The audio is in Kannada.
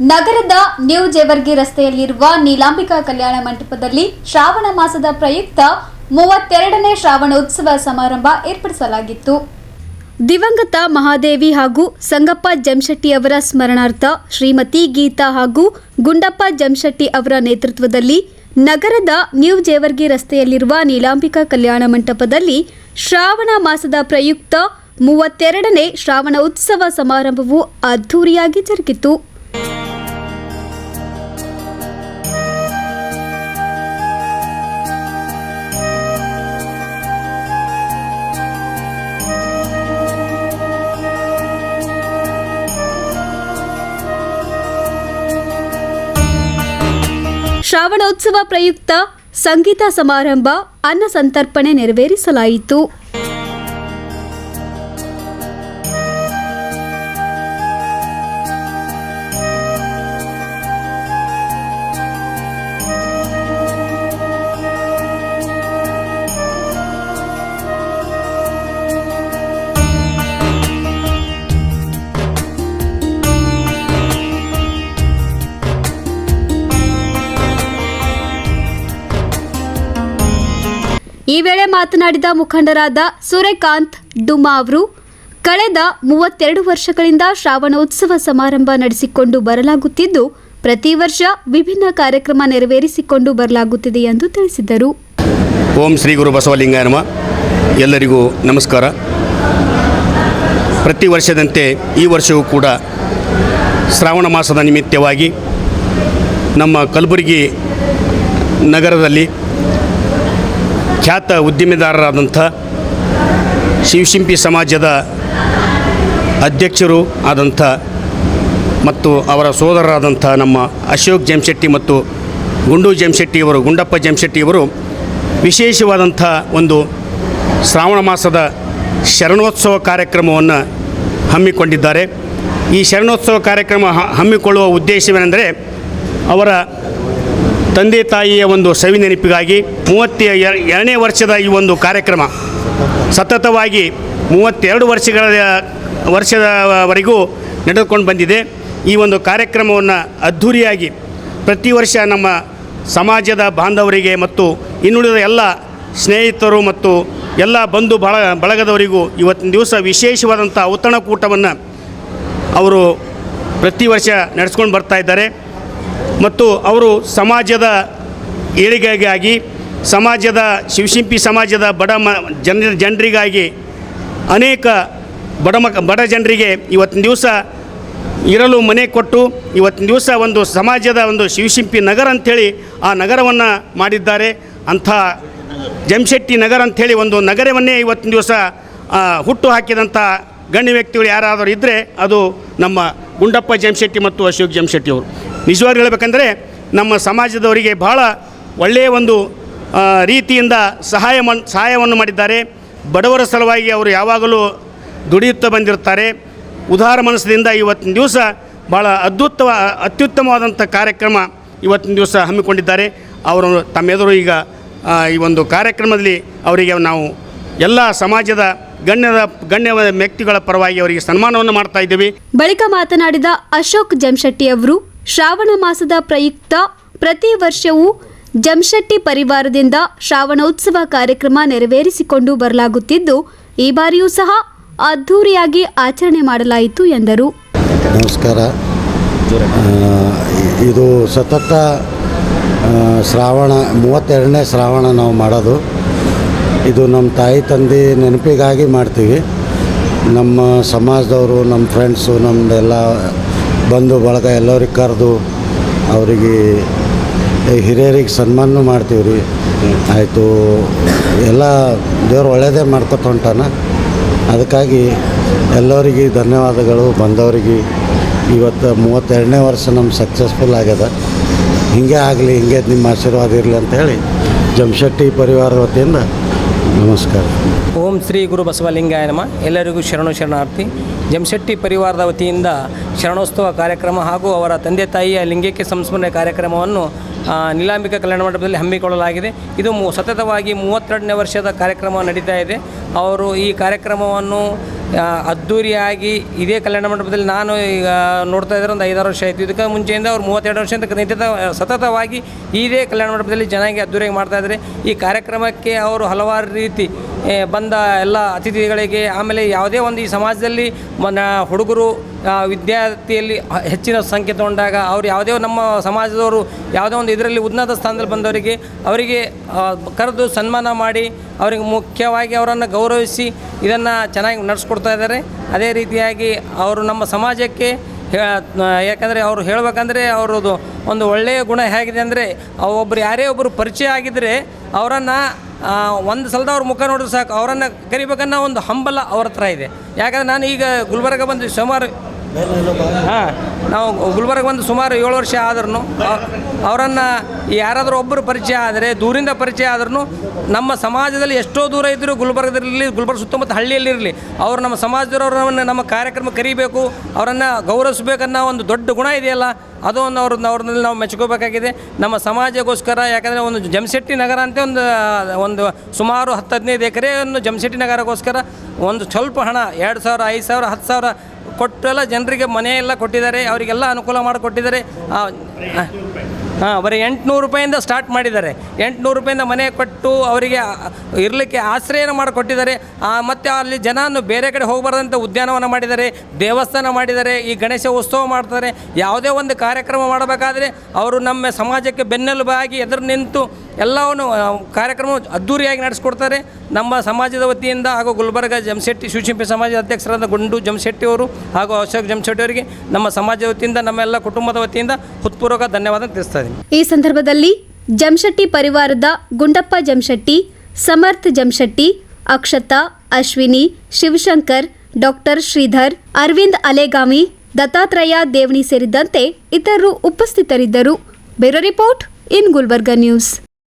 ನಗರದ ನ್ಯೂ ಜೇವರ್ಗಿ ರಸ್ತೆಯಲ್ಲಿರುವ ನೀಲಾಂಬಿಕಾ ಕಲ್ಯಾಣ ಮಂಟಪದಲ್ಲಿ ಶ್ರಾವಣ ಮಾಸದ ಪ್ರಯುಕ್ತ 32ನೇ ಶ್ರಾವಣೋತ್ಸವ ಸಮಾರಂಭ ಏರ್ಪಡಿಸಲಾಗಿತ್ತು. ದಿವಂಗತ ಮಹಾದೇವಿ ಹಾಗೂ ಸಂಗಪ್ಪ ಜಮಶೆಟ್ಟಿ ಅವರ ಸ್ಮರಣಾರ್ಥ ಶ್ರೀಮತಿ ಗೀತಾ ಹಾಗೂ ಗುಂಡಪ್ಪ ಜಮಶೆಟ್ಟಿ ಅವರ ನೇತೃತ್ವದಲ್ಲಿ ನಗರದ ನ್ಯೂ ಜೇವರ್ಗಿ ರಸ್ತೆಯಲ್ಲಿರುವ ನೀಲಾಂಬಿಕಾ ಕಲ್ಯಾಣ ಮಂಟಪದಲ್ಲಿ ಶ್ರಾವಣ ಮಾಸದ ಪ್ರಯುಕ್ತ 32ನೇ ಶ್ರಾವಣ ಉತ್ಸವ ಸಮಾರಂಭವು ಅದ್ಧೂರಿಯಾಗಿ ಜರುಗಿತು. ಶ್ರಾವಣೋತ್ಸವ ಪ್ರಯುಕ್ತ ಸಂಗೀತ ಸಮಾರಂಭ, ಅನ್ನ ಸಂತರ್ಪಣೆ ನೆರವೇರಿಸಲಾಯಿತು. ಈ ವೇಳೆ ಮಾತನಾಡಿದ ಮುಖಂಡರಾದ ಸೂರ್ಯಕಾಂತ್ ಡುಮಾ ಅವರು, ಕಳೆದ 32 ವರ್ಷಗಳಿಂದ ಶ್ರಾವಣೋತ್ಸವ ಸಮಾರಂಭ ನಡೆಸಿಕೊಂಡು ಬರಲಾಗುತ್ತಿದ್ದು, ಪ್ರತಿ ವರ್ಷ ವಿಭಿನ್ನ ಕಾರ್ಯಕ್ರಮ ನೆರವೇರಿಸಿಕೊಂಡು ಬರಲಾಗುತ್ತಿದೆ ಎಂದು ತಿಳಿಸಿದರು. ಓಂ ಶ್ರೀ ಗುರು ಬಸವಲಿಂಗಾಯ ನಮಃ. ಎಲ್ಲರಿಗೂ ನಮಸ್ಕಾರ. ಪ್ರತಿ ವರ್ಷದಂತೆ ಈ ವರ್ಷವೂ ಕೂಡ ಶ್ರಾವಣ ಮಾಸದ ನಿಮಿತ್ತವಾಗಿ ನಮ್ಮ ಕಲಬುರಗಿ ನಗರದಲ್ಲಿ ಖ್ಯಾತ ಉದ್ಯಮಿದಾರರಾದಂಥ ಶಿವಶಿಂಪಿ ಸಮಾಜದ ಅಧ್ಯಕ್ಷರು ಆದಂಥ ಮತ್ತು ಅವರ ಸೋದರರಾದಂಥ ನಮ್ಮ ಅಶೋಕ್ ಜಮಶೆಟ್ಟಿ ಮತ್ತು ಗುಂಡು ಜಮಶೆಟ್ಟಿಯವರು, ಗುಂಡಪ್ಪ ಜಮಶೆಟ್ಟಿಯವರು ವಿಶೇಷವಾದಂಥ ಒಂದು ಶ್ರಾವಣ ಮಾಸದ ಶರಣೋತ್ಸವ ಕಾರ್ಯಕ್ರಮವನ್ನು ಹಮ್ಮಿಕೊಂಡಿದ್ದಾರೆ. ಈ ಶರಣೋತ್ಸವ ಕಾರ್ಯಕ್ರಮ ಹಮ್ಮಿಕೊಳ್ಳುವ ಉದ್ದೇಶವೇನೆಂದರೆ, ಅವರ ತಂದೆ ತಾಯಿಯ ಒಂದು ಸವಿ ನೆನಪಿಗಾಗಿ 32ನೇ ವರ್ಷದ ಈ ಒಂದು ಕಾರ್ಯಕ್ರಮ ಸತತವಾಗಿ 32 ವರ್ಷದವರೆಗೂ ನಡೆದುಕೊಂಡು ಬಂದಿದೆ. ಈ ಒಂದು ಕಾರ್ಯಕ್ರಮವನ್ನು ಅದ್ಧೂರಿಯಾಗಿ ಪ್ರತಿ ವರ್ಷ ನಮ್ಮ ಸಮಾಜದ ಬಾಂಧವರಿಗೆ ಮತ್ತು ಇನ್ನುಳಿದ ಎಲ್ಲ ಸ್ನೇಹಿತರು ಮತ್ತು ಎಲ್ಲ ಬಂಧು ಬಳಗದವರಿಗೂ ಇವತ್ತಿನ ದಿವಸ ವಿಶೇಷವಾದಂಥ ಔತಣಕೂಟವನ್ನು ಅವರು ಪ್ರತಿ ವರ್ಷ ನಡೆಸ್ಕೊಂಡು ಬರ್ತಾ ಇದ್ದಾರೆ. ಮತ್ತು ಅವರು ಸಮಾಜದ ಏಳಿಗೆಗಾಗಿ, ಸಮಾಜದ ಶಿವಶಿಂಪಿ ಸಮಾಜದ ಜನರಿಗಾಗಿ ಅನೇಕ ಬಡ ಜನರಿಗೆ ಇವತ್ತಿನ ದಿವಸ ಇರಲು ಮನೆ ಕೊಟ್ಟು ಇವತ್ತಿನ ದಿವಸ ಒಂದು ಸಮಾಜದ ಒಂದು ಶಿವಶಿಂಪಿ ನಗರ ಅಂಥೇಳಿ ಆ ನಗರವನ್ನು ಮಾಡಿದ್ದಾರೆ. ಅಂಥ ಜಮಶೆಟ್ಟಿ ನಗರ ಅಂಥೇಳಿ ಒಂದು ನಗರವನ್ನೇ ಇವತ್ತಿನ ದಿವಸ ಹುಟ್ಟು ಹಾಕಿದಂಥ ಗಣ್ಯ ವ್ಯಕ್ತಿಗಳು ಯಾರಾದರೂ ಇದ್ದರೆ ಅದು ನಮ್ಮ ಗುಂಡಪ್ಪ ಜಮಶೆಟ್ಟಿ ಮತ್ತು ಅಶೋಕ್ ಜಮಶೆಟ್ಟಿಯವರು. ನಿಜವಾಗಿ ಹೇಳಬೇಕಂದ್ರೆ ನಮ್ಮ ಸಮಾಜದವರಿಗೆ ಭಾಳ ಒಳ್ಳೆಯ ಒಂದು ರೀತಿಯಿಂದ ಸಹಾಯವನ್ನು ಮಾಡಿದ್ದಾರೆ. ಬಡವರ ಸಲುವಾಗಿ ಅವರು ಯಾವಾಗಲೂ ದುಡಿಯುತ್ತಾ ಬಂದಿರ್ತಾರೆ. ಉದಾರ ಮನಸ್ಸಿನಿಂದ ಇವತ್ತಿನ ದಿವಸ ಭಾಳ ಅತ್ಯುತ್ತಮವಾದಂಥ ಕಾರ್ಯಕ್ರಮ ಇವತ್ತಿನ ದಿವಸ ಹಮ್ಮಿಕೊಂಡಿದ್ದಾರೆ. ಅವರು ತಮ್ಮೆದುರು ಈಗ ಈ ಒಂದು ಕಾರ್ಯಕ್ರಮದಲ್ಲಿ ಅವರಿಗೆ ನಾವು ಎಲ್ಲ ಸಮಾಜದ ಗಣ್ಯ ವ್ಯಕ್ತಿಗಳ ಪರವಾಗಿ ಅವರಿಗೆ ಸನ್ಮಾನವನ್ನು ಮಾಡ್ತಾ ಇದ್ದೀವಿ. ಬಳಿಕ ಮಾತನಾಡಿದ ಅಶೋಕ್ ಜಮಶೆಟ್ಟಿ ಅವರು, ಶ್ರಾವಣ ಮಾಸದ ಪ್ರಯುಕ್ತ ಪ್ರತಿ ವರ್ಷವೂ ಜಮಶೆಟ್ಟಿ ಪರಿವಾರದಿಂದ ಶ್ರಾವಣೋತ್ಸವ ಕಾರ್ಯಕ್ರಮ ನೆರವೇರಿಸಿಕೊಂಡು ಬರಲಾಗುತ್ತಿದ್ದು, ಈ ಬಾರಿಯೂ ಸಹ ಅದ್ಧೂರಿಯಾಗಿ ಆಚರಣೆ ಮಾಡಲಾಯಿತು ಎಂದರು. ನಮಸ್ಕಾರ. ಇದು ಸತತ ಶ್ರಾವಣ 32ನೇ ಶ್ರಾವಣ ನಾವು ಮಾಡೋದು. ಇದು ನಮ್ಮ ತಾಯಿ ತಂದೆ ನೆನಪಿಗಾಗಿ ಮಾಡ್ತೀವಿ. ನಮ್ಮ ಸಮಾಜದವರು, ನಮ್ಮ ಫ್ರೆಂಡ್ಸು, ನಮ್ಮದೆಲ್ಲ ಬಂಧು ಬಳಗ ಎಲ್ಲರಿಗೆ ಕರೆದು ಅವರಿಗೆ ಹಿರಿಯರಿಗೆ ಸನ್ಮಾನ ಮಾಡ್ತೀವಿ ರೀ. ಆಯಿತು, ಎಲ್ಲ ದೇವ್ರು ಒಳ್ಳೆಯದೇ ಮಾಡ್ಕೊತ ಹೊಂಟಾನ. ಅದಕ್ಕಾಗಿ ಎಲ್ಲರಿಗೆ ಧನ್ಯವಾದಗಳು. ಬಂದವರಿಗೆ ಇವತ್ತು 32ನೇ ವರ್ಷ ನಮ್ಮ ಸಕ್ಸಸ್ಫುಲ್ ಆಗ್ಯದ. ಹೀಗೆ ಆಗಲಿ, ಹಿಂಗೆ ನಿಮ್ಮ ಆಶೀರ್ವಾದ ಇರಲಿ ಅಂತ ಹೇಳಿ ಜಮಶೆಟ್ಟಿ ಪರಿವಾರ ವತಿಯಿಂದ ನಮಸ್ಕಾರ. ಓಂ ಶ್ರೀ ಗುರು ಬಸವಲಿಂಗಾಯ ನಮಃ. ಎಲ್ಲರಿಗೂ ಶರಣಾರ್ಥಿ. ಜಮಶೆಟ್ಟಿ ಪರಿವಾರದ ವತಿಯಿಂದ ಶರಣೋತ್ಸವ ಕಾರ್ಯಕ್ರಮ ಹಾಗೂ ಅವರ ತಂದೆ ತಾಯಿಯ ಲಿಂಗೈಕ್ಯ ಸಂಸ್ಮರಣೆ ಕಾರ್ಯಕ್ರಮವನ್ನು ನೀಲಾಂಬಿಕಾ ಕಲ್ಯಾಣ ಮಂಟಪದಲ್ಲಿ ಹಮ್ಮಿಕೊಳ್ಳಲಾಗಿದೆ. ಇದು ಸತತವಾಗಿ 32ನೇ ವರ್ಷದ ಕಾರ್ಯಕ್ರಮ ನಡೀತಾ ಇದೆ. ಅವರು ಈ ಕಾರ್ಯಕ್ರಮವನ್ನು ಅದ್ಧೂರಿಯಾಗಿ ಇದೇ ಕಲ್ಯಾಣ ಮಂಟಪದಲ್ಲಿ ನಾನು ಈಗ ನೋಡ್ತಾ ಇದ್ದಾರೆ ಒಂದು 5-6 ವರ್ಷ ಆಯಿತು. ಇದಕ್ಕೆ ಮುಂಚೆಯಿಂದ ಅವ್ರು 32 ವರ್ಷದಿಂದ ಸತತವಾಗಿ ಇದೇ ಕಲ್ಯಾಣ ಮಂಟಪದಲ್ಲಿ ಚೆನ್ನಾಗಿ ಅದ್ಧೂರಿಯಾಗಿ ಮಾಡ್ತಾಯಿದ್ದಾರೆ. ಈ ಕಾರ್ಯಕ್ರಮಕ್ಕೆ ಅವರು ಹಲವಾರು ರೀತಿ ಬಂದ ಎಲ್ಲ ಅತಿಥಿಗಳಿಗೆ, ಆಮೇಲೆ ಯಾವುದೇ ಒಂದು ಈ ಸಮಾಜದಲ್ಲಿ ಹುಡುಗರು ವಿದ್ಯಾರ್ಥಿಯಲ್ಲಿ ಹೆಚ್ಚಿನ ಸಂಖ್ಯೆ ತಗೊಂಡಾಗ ಅವ್ರು ಯಾವುದೇ ನಮ್ಮ ಸಮಾಜದವರು ಯಾವುದೋ ಒಂದು ಇದರಲ್ಲಿ ಉನ್ನತ ಸ್ಥಾನದಲ್ಲಿ ಬಂದವರಿಗೆ ಅವರಿಗೆ ಕರೆದು ಸನ್ಮಾನ ಮಾಡಿ ಅವರಿಗೆ ಮುಖ್ಯವಾಗಿ ಅವರನ್ನು ಗೌರವಿಸಿ ಇದನ್ನು ಚೆನ್ನಾಗಿ ನಡೆಸ್ಕೊಡ್ತಾ ಇದ್ದಾರೆ. ಅದೇ ರೀತಿಯಾಗಿ ಅವರು ನಮ್ಮ ಸಮಾಜಕ್ಕೆ ಯಾಕಂದರೆ ಅವರು ಹೇಳಬೇಕಂದ್ರೆ ಅವರದು ಒಂದು ಒಳ್ಳೆಯ ಗುಣ ಹೇಗಿದೆ ಅಂದರೆ, ಒಬ್ಬರು ಯಾರೇ ಒಬ್ಬರು ಪರಿಚಯ ಆಗಿದ್ದರೆ ಅವರನ್ನು ಒಂದು ಸಲದ ಅವ್ರ ಮುಖ ನೋಡಿದ್ರೆ ಸಾಕು, ಅವರನ್ನು ಕರಿಬೇಕನ್ನೋ ಒಂದು ಹಂಬಲ ಅವ್ರ ಹತ್ರ ಇದೆ. ಯಾಕಂದರೆ ನಾನು ಈಗ ಗುಲ್ಬರ್ಗ ಬಂದು ಸುಮಾರು ನಾವು ಗುಲ್ಬರ್ಗ ಬಂದು ಸುಮಾರು 7 ವರ್ಷ ಆದ್ರೂ ಅವರನ್ನು ಯಾರಾದರೂ ಒಬ್ಬರು ಪರಿಚಯ ಆದರೆ, ದೂರಿಂದ ಪರಿಚಯ ಆದ್ರೂ ನಮ್ಮ ಸಮಾಜದಲ್ಲಿ ಎಷ್ಟೋ ದೂರ ಇದ್ದರೂ ಗುಲ್ಬರ್ಗದಲ್ಲಿರಲಿ, ಗುಲ್ಬರ್ಗ ಸುತ್ತಮುತ್ತ ಹಳ್ಳಿಯಲ್ಲಿರಲಿ, ಅವರು ನಮ್ಮ ಸಮಾಜದವರನ್ನು ನಮ್ಮ ಕಾರ್ಯಕ್ರಮ ಕರಿಬೇಕು, ಅವರನ್ನು ಗೌರವಿಸಬೇಕನ್ನೋ ಒಂದು ದೊಡ್ಡ ಗುಣ ಇದೆಯಲ್ಲ, ಅದು ಒಂದು ಅವ್ರನ್ನಲ್ಲಿ ನಾವು ಮೆಚ್ಕೋಬೇಕಾಗಿದೆ ನಮ್ಮ ಸಮಾಜಕ್ಕೋಸ್ಕರ. ಯಾಕಂದರೆ ಒಂದು ಜಮಶೆಟ್ಟಿ ನಗರ ಅಂತ ಒಂದು ಸುಮಾರು 10-15 ಎಕರೆಯನ್ನು ಜಮಶೆಟ್ಟಿ ನಗರಕ್ಕೋಸ್ಕರ ಒಂದು ಸ್ವಲ್ಪ ಹಣ 2,000, 5,000, 10,000 ಕೊಟ್ಟೆಲ್ಲ ಜನರಿಗೆ ಮನೆಯೆಲ್ಲ ಕೊಟ್ಟಿದ್ದಾರೆ, ಅವರಿಗೆಲ್ಲ ಅನುಕೂಲ ಮಾಡಿಕೊಟ್ಟಿದ್ದಾರೆ. ಬರೀ 800 ರೂಪಾಯಿಂದ ಸ್ಟಾರ್ಟ್ ಮಾಡಿದ್ದಾರೆ. 800 ರೂಪಾಯಿಂದ ಮನೆ ಕೊಟ್ಟು ಅವರಿಗೆ ಇರಲಿಕ್ಕೆ ಆಶ್ರಯನ ಮಾಡಿಕೊಟ್ಟಿದ್ದಾರೆ. ಮತ್ತು ಅಲ್ಲಿ ಜನನ್ನು ಬೇರೆ ಕಡೆ ಹೋಗಬಾರ್ದಂಥ ಉದ್ಯಾನವನ ಮಾಡಿದ್ದಾರೆ, ದೇವಸ್ಥಾನ ಮಾಡಿದ್ದಾರೆ, ಈ ಗಣೇಶ ಉತ್ಸವ ಮಾಡ್ತಾರೆ. ಯಾವುದೇ ಒಂದು ಕಾರ್ಯಕ್ರಮ ಮಾಡಬೇಕಾದ್ರೆ ಅವರು ನಮ್ಮ ಸಮಾಜಕ್ಕೆ ಬೆನ್ನೆಲುಬಾಗಿ ಎದುರು ನಿಂತು ಎಲ್ಲವನ್ನು ಕಾರ್ಯಕ್ರಮ ಅದ್ಧೂರಿಯಾಗಿ ನಡೆಸ್ಕೊಡ್ತಾರೆ. ನಮ್ಮ ಸಮಾಜದ ವತಿಯಿಂದ ಹಾಗೂ ಗುಲ್ಬರ್ಗ ಜಮಶೆಟ್ಟಿ ಶಿವಶಿಂಪಿ ಸಮಾಜದ ಅಧ್ಯಕ್ಷರಾದ ಗುಂಡು ಜಮಶೆಟ್ಟಿ ಅವರು ಹಾಗೂ ಅಶೋಕ್ ಜಮಶೆಟ್ಟಿ ಅವರಿಗೆ ನಮ್ಮ ಸಮಾಜದ ವತಿಯಿಂದ, ನಮ್ಮೆಲ್ಲ ಕುಟುಂಬದ ವತಿಯಿಂದ ಹೃತ್ಪೂರ್ವಕ ಧನ್ಯವಾದ ತಿಳಿಸ್ತಾ ಇದ್ದೀನಿ. ಈ ಸಂದರ್ಭದಲ್ಲಿ ಜಮಶೆಟ್ಟಿ ಪರಿವಾರದ ಗುಂಡಪ್ಪ ಜಮಶೆಟ್ಟಿ, ಸಮರ್ಥ್ ಜಮಶೆಟ್ಟಿ, ಅಕ್ಷತಾ, ಅಶ್ವಿನಿ, ಶಿವಶಂಕರ್, ಡಾಕ್ಟರ್ ಶ್ರೀಧರ್, ಅರವಿಂದ್ ಅಲೆಗಾಮಿ, ದತ್ತಾತ್ರೇಯ ದೇವಣಿ ಸೇರಿದಂತೆ ಇತರರು ಉಪಸ್ಥಿತರಿದ್ದರು. Bureau report in Gulbarga news.